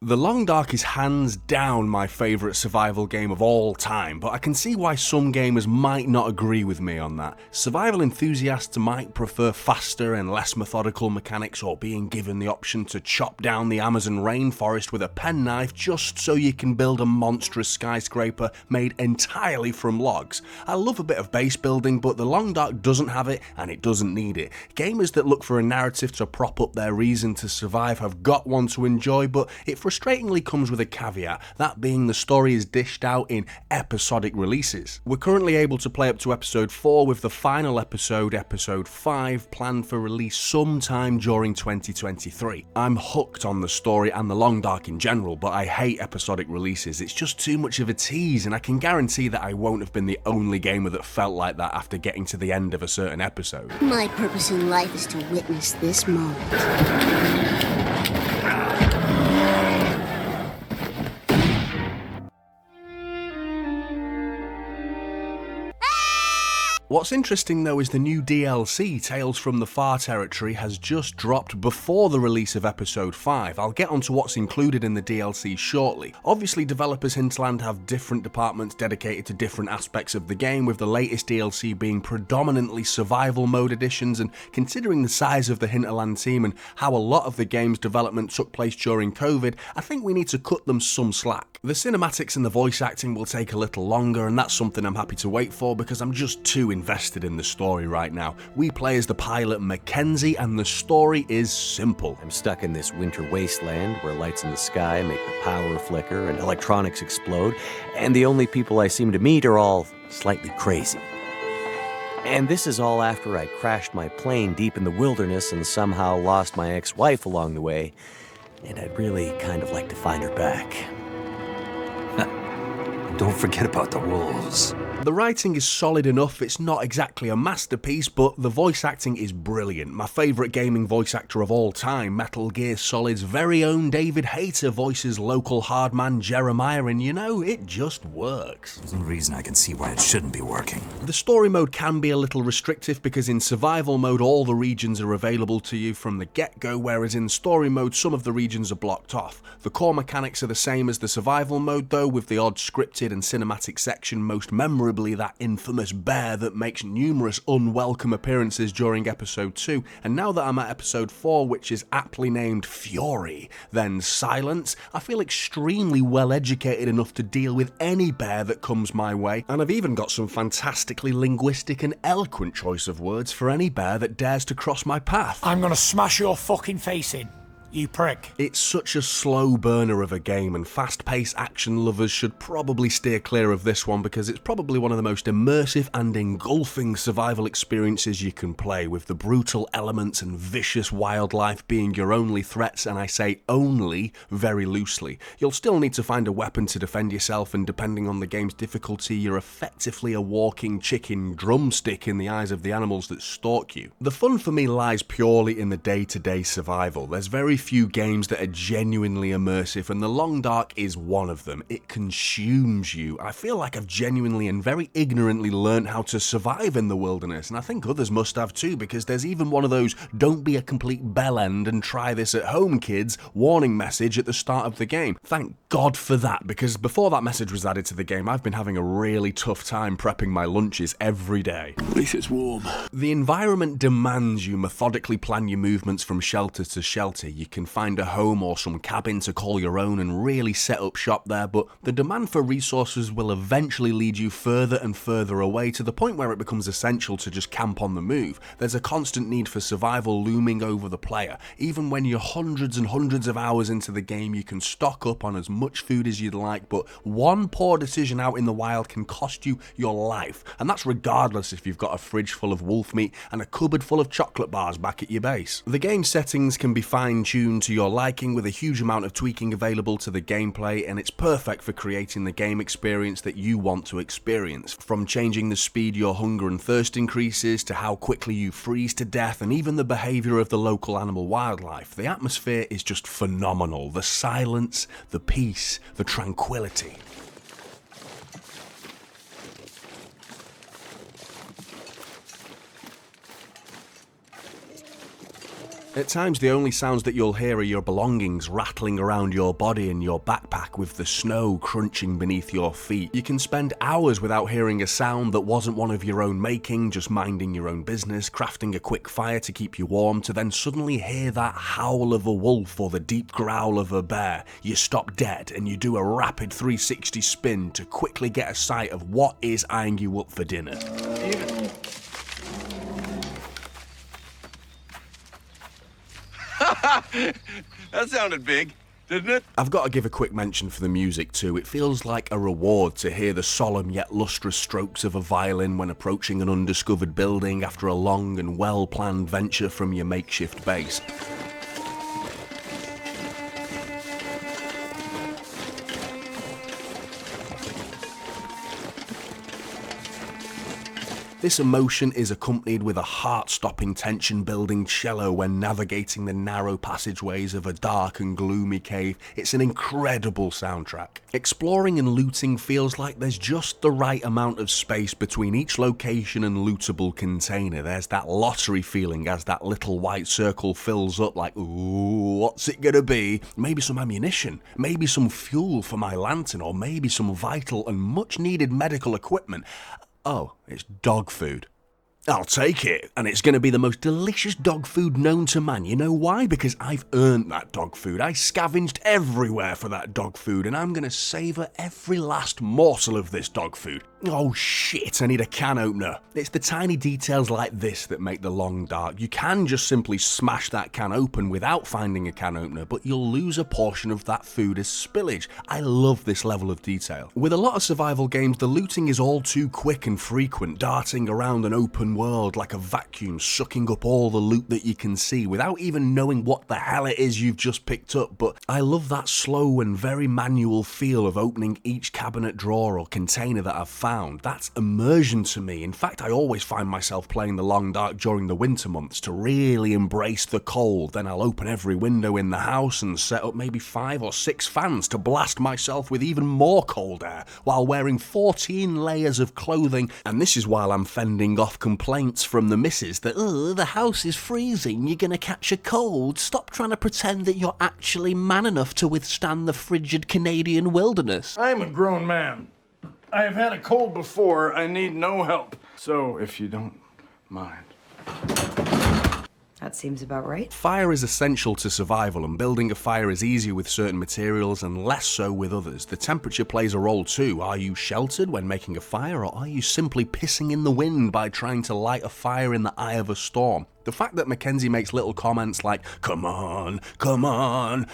The Long Dark is hands down my favourite survival game of all time, but I can see why some gamers might not agree with me on that. Survival enthusiasts might prefer faster and less methodical mechanics, or being given the option to chop down the Amazon rainforest with a penknife just so you can build a monstrous skyscraper made entirely from logs. I love a bit of base building, but The Long Dark doesn't have it and it doesn't need it. Gamers that look for a narrative to prop up their reason to survive have got one to enjoy, but it frustratingly comes with a caveat, that being the story is dished out in episodic releases. We're currently able to play up to episode 4 with the final episode, episode 5, planned for release sometime during 2023. I'm hooked on the story and The Long Dark in general, but I hate episodic releases. It's just too much of a tease, and I can guarantee that I won't have been the only gamer that felt like that after getting to the end of a certain episode. My purpose in life is to witness this moment. What's interesting though is the new DLC, Tales from the Far Territory, has just dropped before the release of episode 5. I'll get onto what's included in the DLC shortly. Obviously developers Hinterland have different departments dedicated to different aspects of the game, with the latest DLC being predominantly survival mode editions, and considering the size of the Hinterland team and how a lot of the game's development took place during COVID, I think we need to cut them some slack. The cinematics and the voice acting will take a little longer, and that's something I'm happy to wait for because I'm just too invested in the story right now. We play as the pilot Mackenzie, and the story is simple. I'm stuck in this winter wasteland where lights in the sky make the power flicker and electronics explode, and the only people I seem to meet are all slightly crazy. And this is all after I crashed my plane deep in the wilderness and somehow lost my ex-wife along the way, and I'd really kind of like to find her back. Don't forget about the wolves. The writing is solid enough, it's not exactly a masterpiece, but the voice acting is brilliant. My favourite gaming voice actor of all time, Metal Gear Solid's very own David Hayter, voices local hardman Jeremiah, and you know, it just works. There's no reason I can see why it shouldn't be working. The story mode can be a little restrictive because in survival mode all the regions are available to you from the get-go, whereas in story mode some of the regions are blocked off. The core mechanics are the same as the survival mode though, with the odd scripted and cinematic section, most memorably that infamous bear that makes numerous unwelcome appearances during episode 2, and now that I'm at episode 4, which is aptly named Fury, then Silence, I feel extremely well educated enough to deal with any bear that comes my way, and I've even got some fantastically linguistic and eloquent choice of words for any bear that dares to cross my path. I'm gonna smash your fucking face in. You prick. It's such a slow burner of a game, and fast-paced action lovers should probably steer clear of this one because it's probably one of the most immersive and engulfing survival experiences you can play, with the brutal elements and vicious wildlife being your only threats, and I say only very loosely. You'll still need to find a weapon to defend yourself, and depending on the game's difficulty, you're effectively a walking chicken drumstick in the eyes of the animals that stalk you. The fun for me lies purely in the day-to-day survival. There's very few games that are genuinely immersive, and The Long Dark is one of them. It consumes you. I feel like I've genuinely and very ignorantly learned how to survive in the wilderness, and I think others must have too, because there's even one of those "don't be a complete bellend and try this at home, kids" warning message at the start of the game. Thank God for that, because before that message was added to the game, I've been having a really tough time prepping my lunches every day. At least it's warm. The environment demands you methodically plan your movements from shelter to shelter. You can find a home or some cabin to call your own and really set up shop there, but the demand for resources will eventually lead you further and further away, to the point where it becomes essential to just camp on the move. There's a constant need for survival looming over the player. Even when you're hundreds and hundreds of hours into the game, you can stock up on as much food as you'd like, but one poor decision out in the wild can cost you your life, and that's regardless if you've got a fridge full of wolf meat and a cupboard full of chocolate bars back at your base. The game settings can be fine-tuned to your liking, with a huge amount of tweaking available to the gameplay, and it's perfect for creating the game experience that you want to experience. From changing the speed your hunger and thirst increases, to how quickly you freeze to death, and even the behaviour of the local animal wildlife, the atmosphere is just phenomenal. The silence, the peace, the tranquility. At times, the only sounds that you'll hear are your belongings rattling around your body and your backpack with the snow crunching beneath your feet. You can spend hours without hearing a sound that wasn't one of your own making, just minding your own business, crafting a quick fire to keep you warm, to then suddenly hear that howl of a wolf or the deep growl of a bear. You stop dead and you do a rapid 360 spin to quickly get a sight of what is eyeing you up for dinner. That sounded big, didn't it? I've got to give a quick mention for the music too. It feels like a reward to hear the solemn yet lustrous strokes of a violin when approaching an undiscovered building after a long and well-planned venture from your makeshift base. This emotion is accompanied with a heart-stopping, tension-building cello when navigating the narrow passageways of a dark and gloomy cave. It's an incredible soundtrack. Exploring and looting feels like there's just the right amount of space between each location and lootable container. There's that lottery feeling as that little white circle fills up like, ooh, what's it gonna be? Maybe some ammunition, maybe some fuel for my lantern, or maybe some vital and much-needed medical equipment. Oh, it's dog food. I'll take it, and it's going to be the most delicious dog food known to man. You know why? Because I've earned that dog food. I scavenged everywhere for that dog food, and I'm going to savour every last morsel of this dog food. Oh shit, I need a can opener. It's the tiny details like this that make The Long Dark. You can just simply smash that can open without finding a can opener, but you'll lose a portion of that food as spillage. I love this level of detail. With a lot of survival games, the looting is all too quick and frequent, darting around an open world like a vacuum, sucking up all the loot that you can see without even knowing what the hell it is you've just picked up. But I love that slow and very manual feel of opening each cabinet drawer or container that I've found. That's immersion to me. In fact, I always find myself playing The Long Dark during the winter months to really embrace the cold. Then I'll open every window in the house and set up maybe 5 or 6 fans to blast myself with even more cold air while wearing 14 layers of clothing. And this is while I'm fending off complaints from the missus that, the house is freezing, you're gonna catch a cold, stop trying to pretend that you're actually man enough to withstand the frigid Canadian wilderness. I'm a grown man. I have had a cold before. I need no help. So, if you don't mind. That seems about right. Fire is essential to survival, and building a fire is easier with certain materials and less so with others. The temperature plays a role too. Are you sheltered when making a fire, or are you simply pissing in the wind by trying to light a fire in the eye of a storm? The fact that Mackenzie makes little comments like, come on,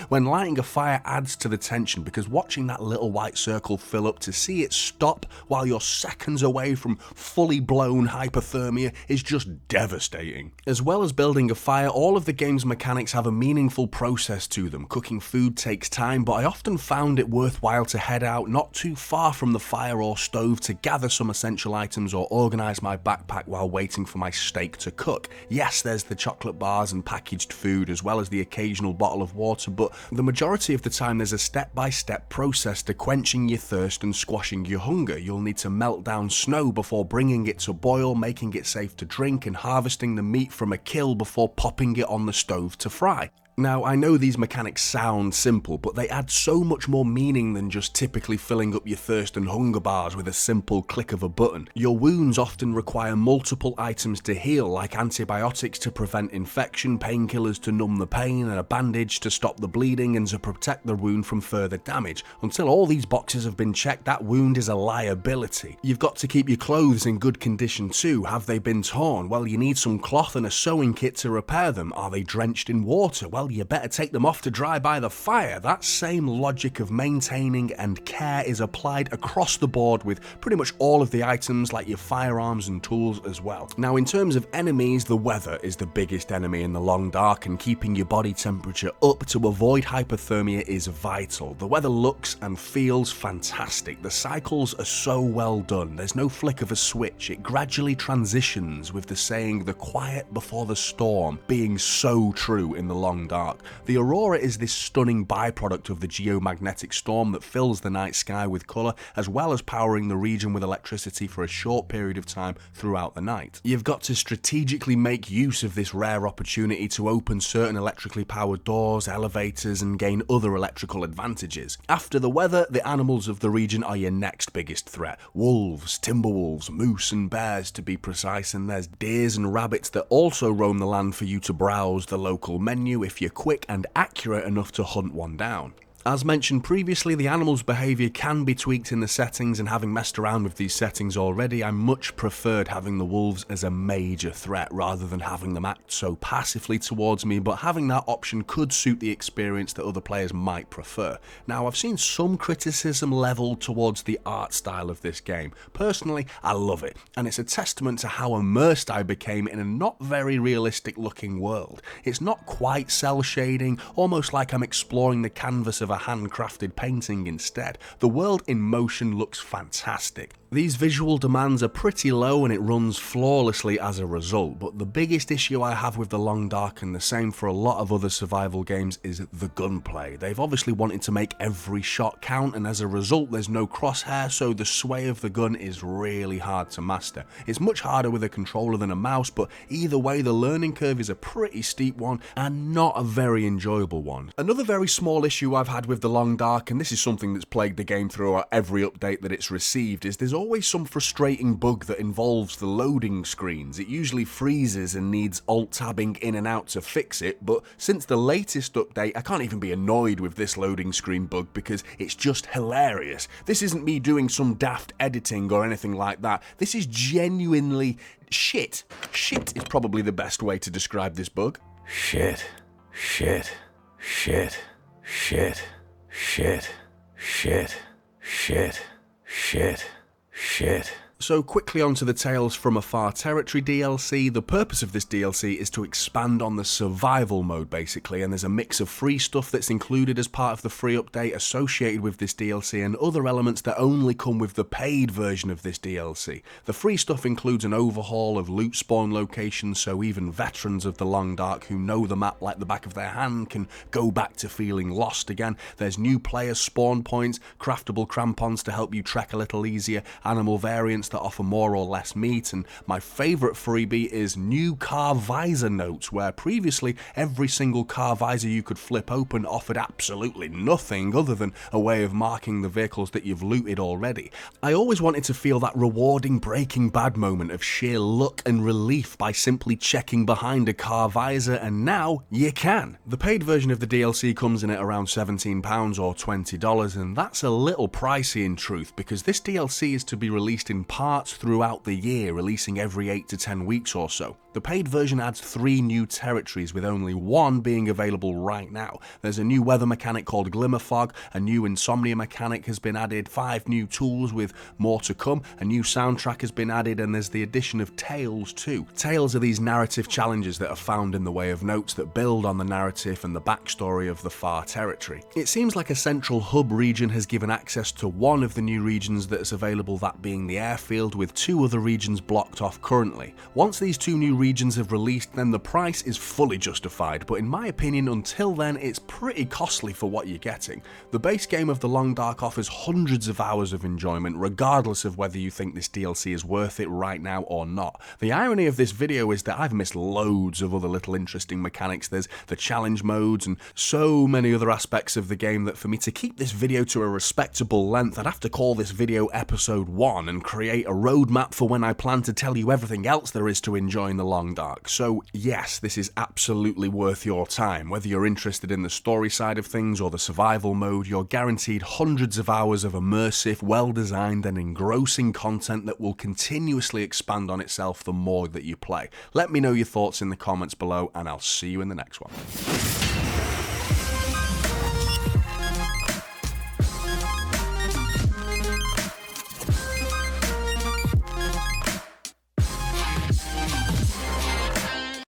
when lighting a fire adds to the tension, because watching that little white circle fill up to see it stop while you're seconds away from fully blown hypothermia is just devastating. As well as building a fire, all of the game's mechanics have a meaningful process to them. Cooking food takes time, but I often found it worthwhile to head out not too far from the fire or stove to gather some essential items or organise my backpack while waiting for my steak to cook. Yes, there's the chocolate bars and packaged food as well as the occasional bottle of water, but the majority of the time there's a step-by-step process to quenching your thirst and squashing your hunger. You'll need to melt down snow before bringing it to boil, making it safe to drink, and harvesting the meat from a kill before popping it on the stove to fry. Now, I know these mechanics sound simple, but they add so much more meaning than just typically filling up your thirst and hunger bars with a simple click of a button. Your wounds often require multiple items to heal, like antibiotics to prevent infection, painkillers to numb the pain, and a bandage to stop the bleeding and to protect the wound from further damage. Until all these boxes have been checked, that wound is a liability. You've got to keep your clothes in good condition too. Have they been torn? Well, you need some cloth and a sewing kit to repair them. Are they drenched in water? Well, you better take them off to dry by the fire. That same logic of maintaining and care is applied across the board with pretty much all of the items, like your firearms and tools as well. Now, in terms of enemies, the weather is the biggest enemy in The Long Dark, and keeping your body temperature up to avoid hypothermia is vital. The weather looks and feels fantastic. The cycles are so well done. There's no flick of a switch. It gradually transitions, with the saying, the quiet before the storm, being so true in The Long Dark. Dark. The aurora is this stunning byproduct of the geomagnetic storm that fills the night sky with colour, as well as powering the region with electricity for a short period of time throughout the night. You've got to strategically make use of this rare opportunity to open certain electrically powered doors, elevators, and gain other electrical advantages. After the weather, the animals of the region are your next biggest threat. Wolves, timberwolves, moose and bears to be precise, and there's deers and rabbits that also roam the land for you to browse the local menu if you're quick and accurate enough to hunt one down. As mentioned previously, the animal's behaviour can be tweaked in the settings, and having messed around with these settings already, I much preferred having the wolves as a major threat rather than having them act so passively towards me, but having that option could suit the experience that other players might prefer. Now, I've seen some criticism levelled towards the art style of this game. Personally, I love it, and it's a testament to how immersed I became in a not very realistic looking world. It's not quite cel shading, almost like I'm exploring the canvas of a handcrafted painting instead. The world in motion looks fantastic. These visual demands are pretty low and it runs flawlessly as a result, but the biggest issue I have with The Long Dark, and the same for a lot of other survival games, is the gunplay. They've obviously wanted to make every shot count, and as a result there's no crosshair, so the sway of the gun is really hard to master. It's much harder with a controller than a mouse, but either way the learning curve is a pretty steep one and not a very enjoyable one. Another very small issue I've had with The Long Dark, and this is something that's plagued the game throughout every update that it's received, is there's always some frustrating bug that involves the loading screens. It usually freezes and needs alt-tabbing in and out to fix it, but since the latest update I can't even be annoyed with this loading screen bug because it's just hilarious. This isn't me doing some daft editing or anything like that. This is genuinely shit. Shit is probably the best way to describe this bug. Shit. Shit. Shit. Shit. Shit. Shit. Shit. Shit. Shit. So quickly onto the Tales from Afar Territory DLC. The purpose of this DLC is to expand on the survival mode basically, and there's a mix of free stuff that's included as part of the free update associated with this DLC and other elements that only come with the paid version of this DLC. The free stuff includes an overhaul of loot spawn locations, so even veterans of The Long Dark who know the map like the back of their hand can go back to feeling lost again. There's new player spawn points, craftable crampons to help you trek a little easier, animal variants that offer more or less meat, and my favourite freebie is new car visor notes, where previously every single car visor you could flip open offered absolutely nothing other than a way of marking the vehicles that you've looted already. I always wanted to feel that rewarding Breaking Bad moment of sheer luck and relief by simply checking behind a car visor, and now you can. The paid version of the DLC comes in at around £17 or $20, and that's a little pricey in truth, because this DLC is to be released in parts throughout the year, releasing every 8 to 10 weeks or so. The paid version adds 3 new territories, with only 1 being available right now. There's a new weather mechanic called Glimmer Fog, a new insomnia mechanic has been added, 5 new tools with more to come, a new soundtrack has been added, and there's the addition of Tales too. Tales are these narrative challenges that are found in the way of notes that build on the narrative and the backstory of the Far Territory. It seems like a central hub region has given access to 1 of the new regions that is available, that being the airfield, with 2 other regions blocked off currently. Once these 2 new regions have released, then the price is fully justified, but in my opinion until then it's pretty costly for what you're getting. The base game of The Long Dark offers hundreds of hours of enjoyment regardless of whether you think this DLC is worth it right now or not. The irony of this video is that I've missed loads of other little interesting mechanics. There's the challenge modes and so many other aspects of the game that for me to keep this video to a respectable length I'd have to call this video episode 1 and create a roadmap for when I plan to tell you everything else there is to enjoy in The Long Dark. So yes, this is absolutely worth your time. Whether you're interested in the story side of things or the survival mode, you're guaranteed hundreds of hours of immersive, well-designed and engrossing content that will continuously expand on itself the more that you play. Let me know your thoughts in the comments below, and I'll see you in the next one.